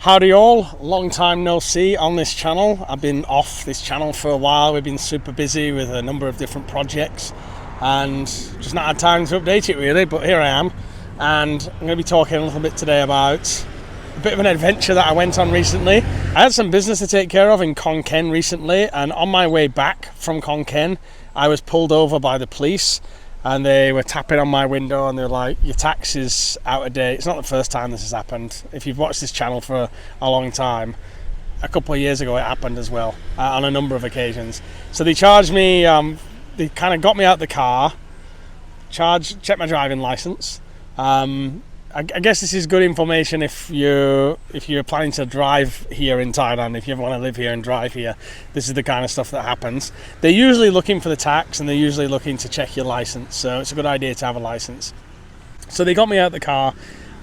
Howdy all, long time no see on this channel. I've been off this channel for a while. We've been super busy with a number of different projects and just not had time to update it really, but here I am. And I'm going to be talking a little bit today about a bit of an adventure that I went on recently. I had some business to take care of in Kaen recently, and on my way back from Kaen, I was pulled over by the police. And they were tapping on my window and they were like, your tax is out of date. It's not the first time this has happened. If you've watched this channel for a long time, a couple of years ago it happened as well, on a number of occasions. So they charged me, they kind of got me out the car, checked my driving license. I guess this is good information if you're planning to drive here in Thailand. If you ever want to live here and drive here, this is the kind of stuff that happens. They're usually looking for the tax and they're usually looking to check your license, so it's a good idea to have a license. So they got me out the car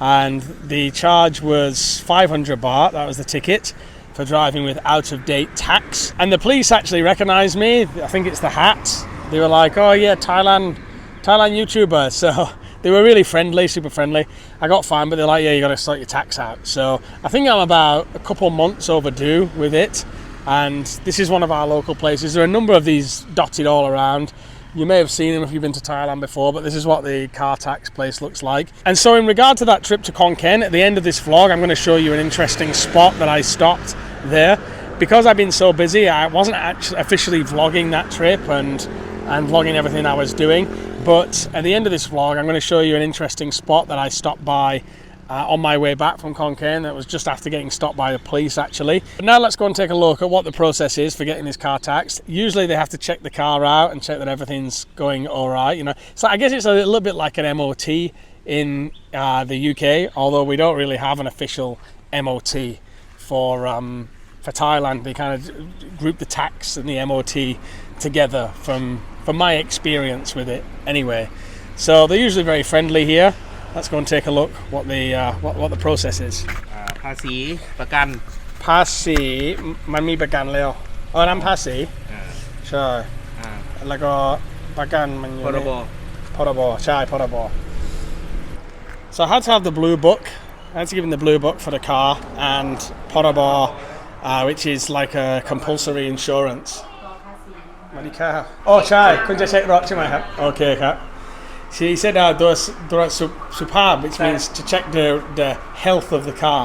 and the charge was 500 baht, that was the ticket, for driving with out-of-date tax. And the police actually recognised me. I think it's the hat. They were like, oh yeah, Thailand YouTuber. So they were really friendly, super friendly. I got fined, but they're like, yeah, you got to sort your tax out. So I think I'm about a couple months overdue with it. And this is one of our local places. There are a number of these dotted all around. You may have seen them if you've been to Thailand before, but this is what the car tax place looks like. And so in regard to that trip to Kaen, at the end of this vlog, I'm going to show you an interesting spot that I stopped there. Because I've been so busy, I wasn't actually officially vlogging that trip and vlogging everything I was doing. But at the end of this vlog, I'm going to show you an interesting spot that I stopped by on my way back from Kaen. That was just after getting stopped by the police, actually. But now let's go and take a look at what the process is for getting this car taxed. Usually they have to check the car out and check that everything's going all right. You know, so I guess it's a little bit like an MOT in the UK, although we don't really have an official MOT for Thailand. They kind of group the tax and the MOT together from my experience with it anyway. So they're usually very friendly here. Let's go and take a look what the process is. ภาษีประกัน ภาษีมันมีประกันแล้วน้ำภาษีใช่แล้วก็ประกันมันอยู่ พรบ พรบใช่พรบ So I had to have the blue book. I had to give him the blue book for the car and พรบ which is like a compulsory insurance. สวัสดีครับโอ้ใช่คุณจะเช็ครถใช่ไหมครับโอเคครับ She saidตัวสุภาพ which means to check the health of the car.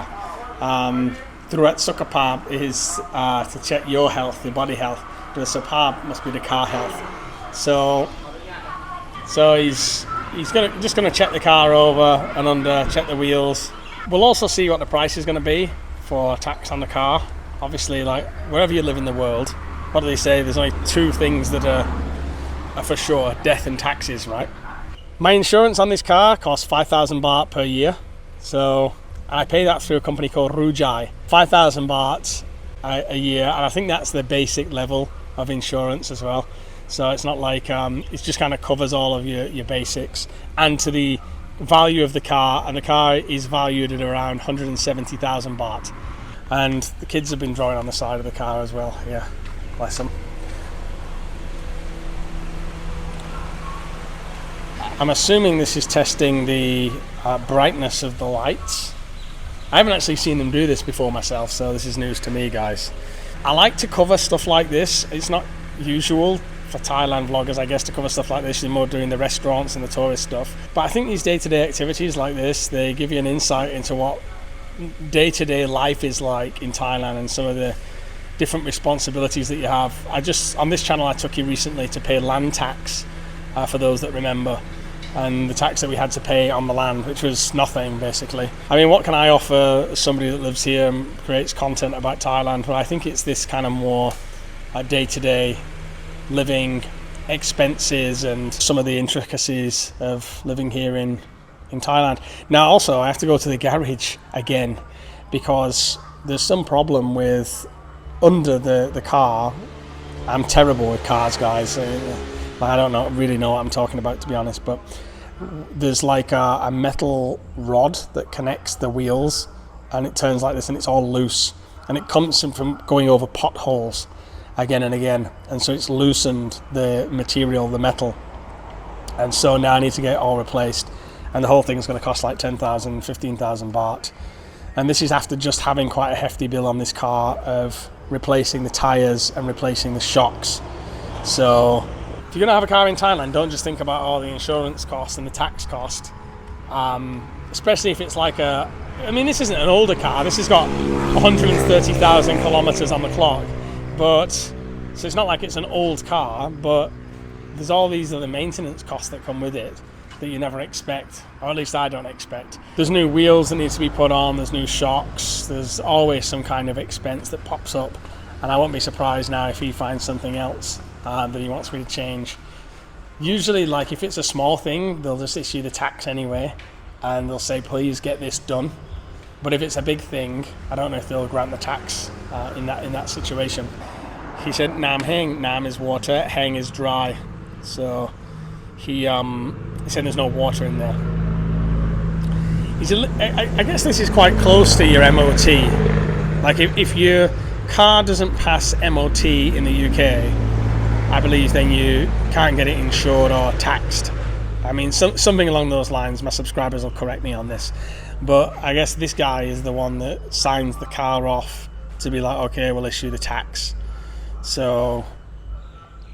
ตรวจสุขภาพ is to check your health, your body health. ตัวสุภาพ must be the car health. So he's just gonna check the car over and check the wheels. We'll also see what the price is going to be for tax on the car. Obviously, like wherever you live in the world, what do they say? There's only two things that are for sure: death and taxes, right? My insurance on this car costs 5,000 baht per year. So I pay that through a company called Rujai. 5,000 baht a year, and I think that's the basic level of insurance as well. So it's not like it just kind of covers all of your basics. And to the value of the car, and the car is valued at around 170,000 baht. And the kids have been drawing on the side of the car as well. Yeah, bless them. I'm assuming this is testing the brightness of the lights. I haven't actually seen them do this before myself, so this is news to me, guys. I like to cover stuff like this. It's not usual for Thailand vloggers, I guess, to cover stuff like this. They're more doing the restaurants and the tourist stuff. But I think these day-to-day activities like this, they give you an insight into what day-to-day life is like in Thailand and some of the different responsibilities that you have. On this channel I took you recently to pay land tax, for those that remember, and the tax that we had to pay on the land, which was nothing basically. I mean, what can I offer somebody that lives here and creates content about Thailand? Well, I think it's this kind of more day-to-day living expenses and some of the intricacies of living here in Thailand. Now also I have to go to the garage again because there's some problem with under the car. I'm terrible with cars, guys. I don't really know what I'm talking about, to be honest, but there's like a metal rod that connects the wheels and it turns like this and it's all loose and it comes from going over potholes again and again, and so it's loosened the material, the metal, and so now I need to get it all replaced, and the whole thing's going to cost like 10,000, 15,000 baht. And this is after just having quite a hefty bill on this car of replacing the tyres and replacing the shocks. So if you're going to have a car in Thailand, don't just think about all the insurance cost and the tax cost. Especially if it's like this isn't an older car. This has got 130,000 kilometers on the clock. So it's not like it's an old car, but there's all these other maintenance costs that come with it that you never expect, or at least I don't expect. There's new wheels that need to be put on, there's new shocks, there's always some kind of expense that pops up, and I won't be surprised now if he finds something else that he wants me to change. Usually, like if it's a small thing, they'll just issue the tax anyway, and they'll say, please get this done. But if it's a big thing, I don't know if they'll grant the tax in that situation. He said Nam Heng, Nam is water, Heng is dry. So he said there's no water in there. I guess this is quite close to your MOT. Like if your car doesn't pass MOT in the UK, I believe then you can't get it insured or taxed. I mean, something along those lines. My subscribers will correct me on this. But I guess this guy is the one that signs the car off to be like, okay, we'll issue the tax. So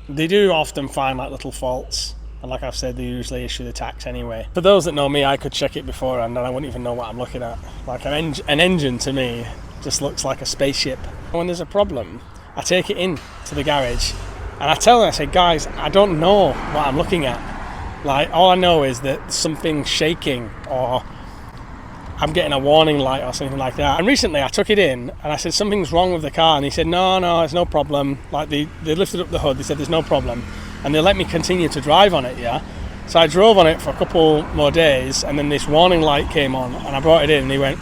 they do often find like little faults. And like I've said, they usually issue the tax anyway. For those that know me, I could check it beforehand and I wouldn't even know what I'm looking at. Like an engine to me just looks like a spaceship. When there's a problem, I take it in to the garage and I tell them, I say, guys, I don't know what I'm looking at. Like, all I know is that something's shaking or I'm getting a warning light or something like that. And recently I took it in and I said, something's wrong with the car. And he said, no, it's no problem. Like they lifted up the hood, they said, there's no problem. And they let me continue to drive on it, yeah? So I drove on it for a couple more days and then this warning light came on and I brought it in and he went,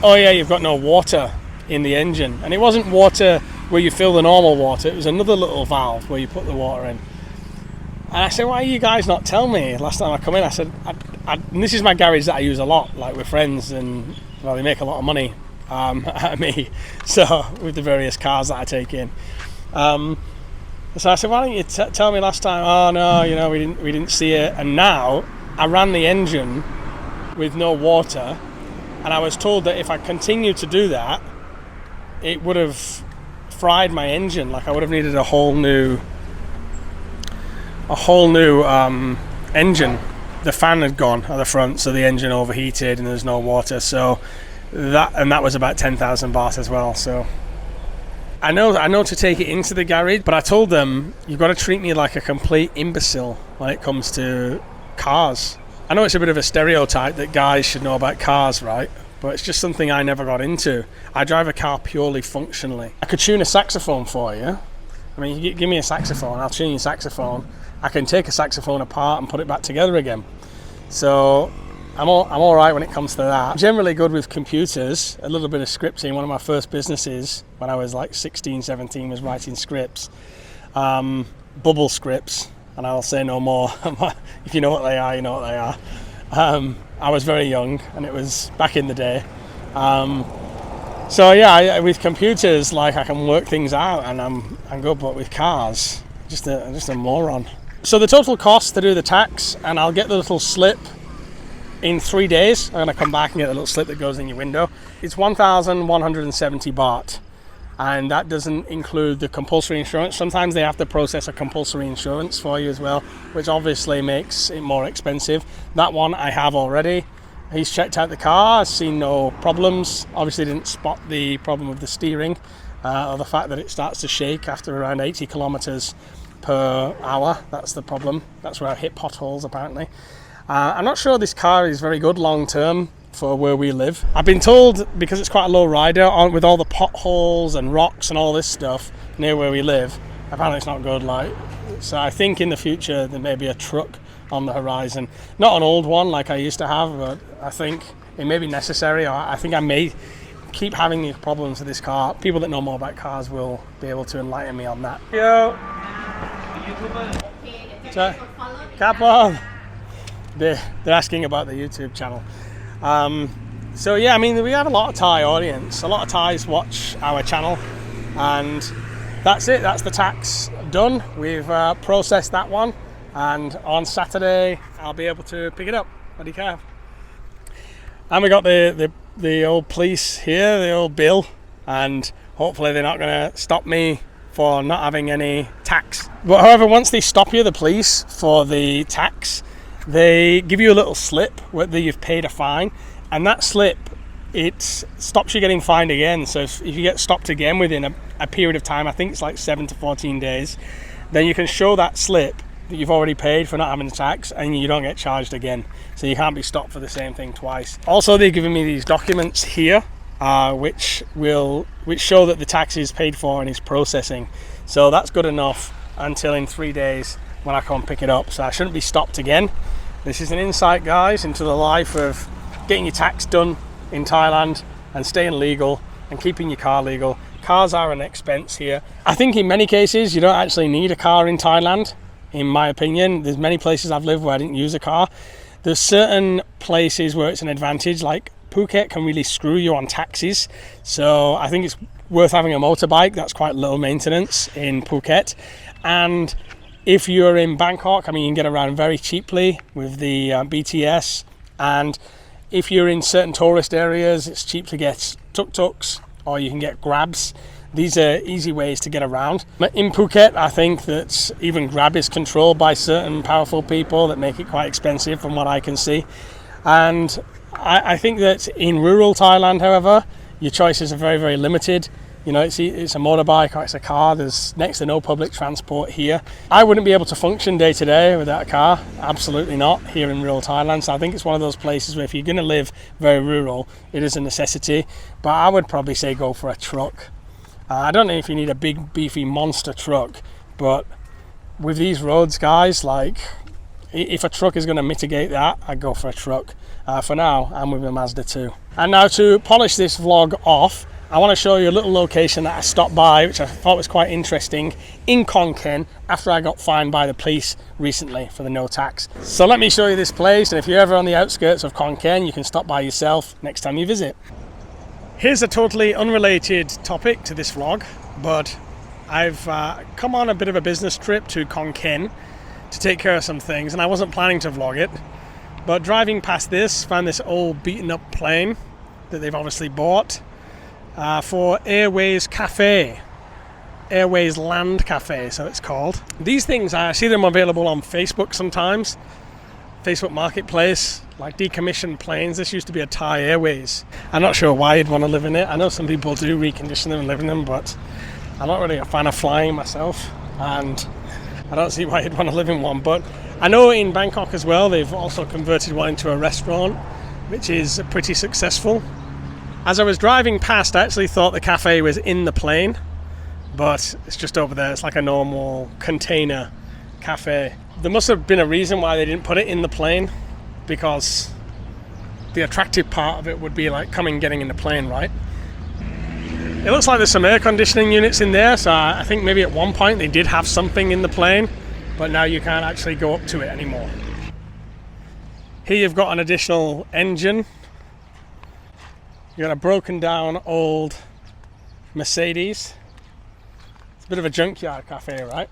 oh yeah, you've got no water in the engine. And it wasn't water where you fill the normal water, it was another little valve where you put the water in. And I said, why are you guys not tell me? Last time I come in, I said, and this is my garage that I use a lot, like with friends, and well, they make a lot of money out of me, so with the various cars that I take in. So I said, why don't you tell me last time? Oh no, we didn't see it. And now I ran the engine with no water, and I was told that if I continued to do that, it would have fried my engine. Like I would have needed a whole new engine. The fan had gone at the front, so the engine overheated and there's no water. So that was about 10,000 baht as well. So I know to take it into the garage, but I told them you've got to treat me like a complete imbecile when it comes to cars. I know it's a bit of a stereotype that guys should know about cars, right? But it's just something I never got into. I drive a car purely functionally. I could tune a saxophone for you. I mean, you give me a saxophone, I'll tune your saxophone. I can take a saxophone apart and put it back together again. So I'm all right when it comes to that. I'm generally good with computers, a little bit of scripting. One of my first businesses when I was like 16, 17 was writing scripts, bubble scripts, and I'll say no more. If you know what they are, you know what they are. I was very young and it was back in the day. So yeah, with computers, like I can work things out and I'm good, but with cars, just a moron. So the total cost to do the tax, and I'll get the little slip in 3 days. I'm going to come back and get the little slip that goes in your window. It's 1,170 baht, and that doesn't include the compulsory insurance. Sometimes they have to process a compulsory insurance for you as well, which obviously makes it more expensive. That one I have already. He's checked out the car, seen no problems. Obviously didn't spot the problem with the steering or the fact that it starts to shake after around 80 kilometers per hour. That's the problem. That's where I hit potholes apparently. I'm not sure this car is very good long term for where we live. I've been told because it's quite a low rider with all the potholes and rocks and all this stuff near where we live, apparently it's not good. So I think in the future there may be a truck on the horizon. Not an old one like I used to have, but I think it may be necessary. I think I may keep having these problems with this car. People that know more about cars will be able to enlighten me on that. Yo! Kapon! They're asking about the YouTube channel. So yeah, I mean, we have a lot of Thai audience. A lot of Thais watch our channel, and that's it. That's the tax done. We've processed that one, and on Saturday I'll be able to pick it up. What do you have? And we got the old police here, the old bill, and hopefully they're not going to stop me for not having any tax. But however, once they stop you, the police, for the tax, they give you a little slip whether you've paid a fine, and that slip, it stops you getting fined again. So if you get stopped again within a period of time, I think it's like 7 to 14 days, then you can show that slip that you've already paid for not having the tax, and you don't get charged again. So you can't be stopped for the same thing twice. Also, they've given me these documents here, which show that the tax is paid for and is processing. So that's good enough until in 3 days when I come pick it up. So I shouldn't be stopped again. This is an insight, guys, into the life of getting your tax done in Thailand and staying legal and keeping your car legal. Cars are an expense here. I think in many cases you don't actually need a car in Thailand, in my opinion. There's many places I've lived where I didn't use a car. There's certain places where it's an advantage, like Phuket can really screw you on taxes. So I think it's worth having a motorbike. That's quite low maintenance in Phuket. And if you're in Bangkok, I mean, you can get around very cheaply with the BTS. And if you're in certain tourist areas, it's cheap to get tuk-tuks, or you can get Grabs. These are easy ways to get around. But in Phuket, I think that even Grab is controlled by certain powerful people that make it quite expensive from what I can see. And I think that in rural Thailand, however, your choices are very, very limited. You know, it's a motorbike or it's a car. There's next to no public transport here. I wouldn't be able to function day to day without a car. Absolutely not here in rural Thailand. So I think it's one of those places where if you're going to live very rural, it is a necessity. But I would probably say go for a truck. I don't know if you need a big, beefy monster truck, but with these roads, guys, like, if a truck is going to mitigate that, I'd go for a truck. For now, I'm with a Mazda 2. And now to polish this vlog off, I want to show you a little location that I stopped by, which I thought was quite interesting, in Kaen, after I got fined by the police recently for the no tax. So let me show you this place, and if you're ever on the outskirts of Kaen, you can stop by yourself next time you visit. Here's a totally unrelated topic to this vlog, but I've come on a bit of a business trip to Kaen to take care of some things, and I wasn't planning to vlog it, but driving past this, found this old beaten up plane that they've obviously bought for Airways Cafe, Airways Land Cafe, so it's called. These things, I see them available on Facebook sometimes, Facebook Marketplace, like decommissioned planes. This used to be a Thai Airways. I'm not sure why you'd want to live in it. I know some people do recondition them and live in them, but I'm not really a fan of flying myself, and I don't see why you'd want to live in one. But I know in Bangkok as well, they've also converted one into a restaurant, which is pretty successful. As I was driving past, I actually thought the cafe was in the plane, but it's just over there. It's like a normal container cafe. There must have been a reason why they didn't put it in the plane, because the attractive part of it would be like getting in the plane, right? It looks like there's some air conditioning units in there, so I think maybe at one point they did have something in the plane, but now you can't actually go up to it anymore. Here you've got an additional engine. You've got a broken down old Mercedes. It's a bit of a junkyard cafe, right?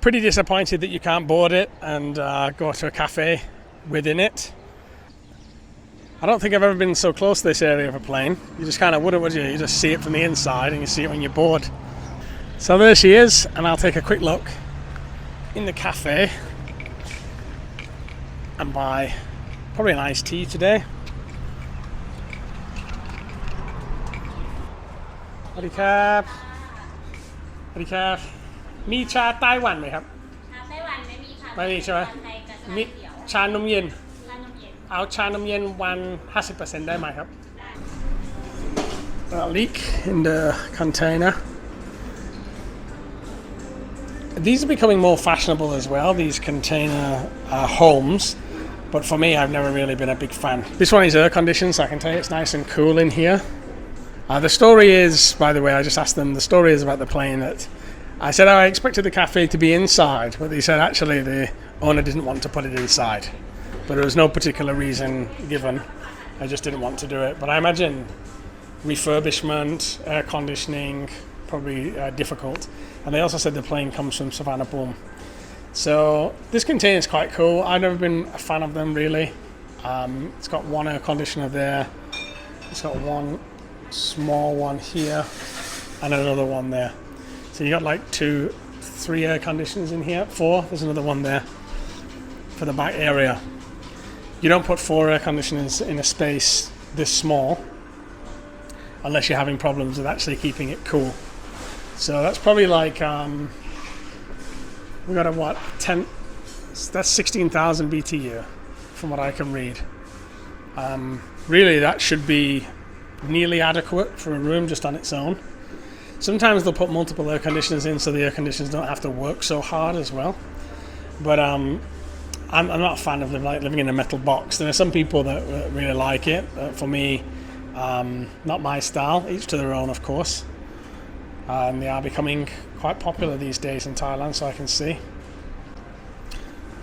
Pretty disappointed that you can't board it and go to a cafe within it. I don't think I've ever been so close to this area of a plane. You just kind of wouldn't, would you? You just see it from the inside and you see it when you're bored. So there she is, and I'll take a quick look in the cafe and buy probably an iced tea today. Howdy cap. Howdy cap. มีชาไต้หวันไหมครับชาไต้หวันไม่มีค่ะไม่มีใช่ไหมมีชานมเย็นเอาชานมเย็นวัน 50% ได้ไหมครับ A leak in the container. These are becoming more fashionable as well, these container homes, but for me, I've never really been a big fan. This one is air conditioned, so I can tell you it's nice and cool in here. The story is, by the way, I just asked them, the story is about the plane that I said I expected the cafe to be inside, but they said actually the owner didn't want to put it inside. But there was no particular reason given. I just didn't want to do it. But I imagine refurbishment, air conditioning, probably difficult. And they also said the plane comes from Savannah. So this container is quite cool. I've never been a fan of them really. It's got one air conditioner there. It's got one small one here and another one there. So you got like 3 air conditioners in here. 4. There's another one there for the back area. You don't put 4 air conditioners in a space this small unless you're having problems with actually keeping it cool. So that's probably like we got a what 10. That's 16,000 BTU from what I can read. Really, that should be nearly adequate for a room just on its own. Sometimes they'll put multiple air conditioners in so the air conditioners don't have to work so hard as well. But I'm not a fan of living in a metal box. There are some people that really like it. For me, not my style. Each to their own, of course. And they are becoming quite popular these days in Thailand, so I can see.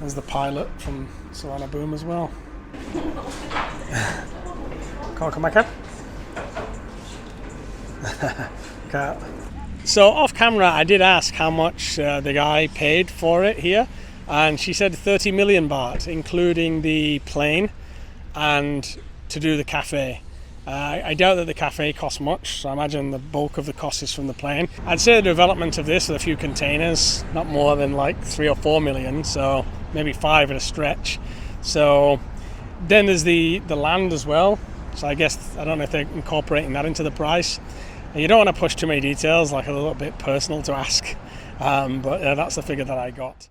There's the pilot from Savannah Boom as well. Khon, come back in. Okay. So off camera, I did ask how much the guy paid for it here, and she said 30 million baht, including the plane and to do the cafe. I doubt that the cafe costs much, so I imagine the bulk of the cost is from the plane. I'd say the development of this with a few containers, not more than like 3 or 4 million, so maybe 5 at a stretch. So then there's the land as well. So I guess, I don't know if they're incorporating that into the price. And you don't want to push too many details, like a little bit personal to ask, but that's the figure that I got.